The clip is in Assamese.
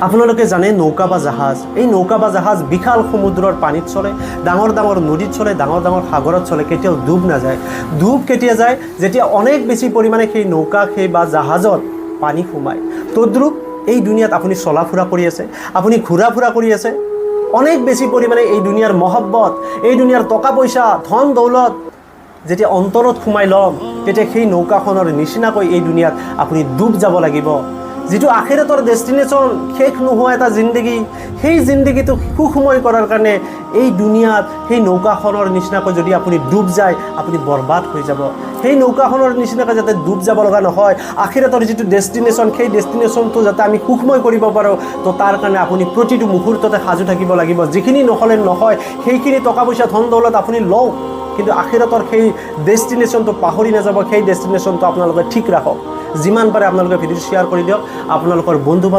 আপোনালোকে জানে নৌকা বা জাহাজ, এই নৌকা বা জাহাজ বিশাল সমুদ্ৰৰ পানীত চলে, ডাঙৰ ডাঙৰ নদীত চলে, ডাঙৰ ডাঙৰ সাগৰত চলে, কেতিয়াও ডুব নাযায়। ডুব কেতিয়া যায়? যেতিয়া অনেক বেছি পৰিমাণে সেই নৌকা সেই বা জাহাজত পানী সোমায়। তদ্ৰুপ এই দুনিয়াত আপুনি চলা ফুৰা কৰি আছে, আপুনি ঘূৰা ফুৰা কৰি আছে, অনেক বেছি পৰিমাণে এই দুনিয়াৰ মহব্বত, এই দুনিয়াৰ টকা পইচা, ধন দৌলত যেতিয়া অন্তৰত সোমাই ল'ম, তেতিয়া সেই নৌকাখনৰ নিচিনাকৈ এই দুনিয়াত আপুনি ডুব যাব লাগিব। যিটো আখিৰাতৰ ডেষ্টিনেশ্যন, শেষ নোহোৱা এটা জিন্দগী, সেই জিন্দগীটো সুখময় কৰাৰ কাৰণে এই দুনিয়াত সেই নৌকাখনৰ নিচিনাকৈ যদি আপুনি ডুব যায়, আপুনি বৰবাদ হৈ যাব। সেই নৌকাখনৰ নিচিনাকৈ যাতে ডুব যাব লগা নহয়, আখিৰাতৰ যিটো ডেষ্টিনেশ্যন, সেই ডেষ্টিনেশ্যনটো যাতে আমি সুখময় কৰিব পাৰোঁ, তো তাৰ কাৰণে আপুনি প্ৰতিটো মুহূৰ্ততে সাজু থাকিব লাগিব। যিখিনি নহ'লে নহয়, সেইখিনি টকা পইচা ধন দৌলত আপুনি লওক, কিন্তু আখিৰাতৰ সেই ডেষ্টিনেশ্যনটো পাহৰি নাযাব। সেই ডেষ্টিনেশ্যনটো আপোনালোকে ঠিক ৰাখক। যিমান পাৰে আপোনালোকে ভিডিঅ' শ্বেয়াৰ কৰি দিয়ক, আপোনালোকৰ বন্ধু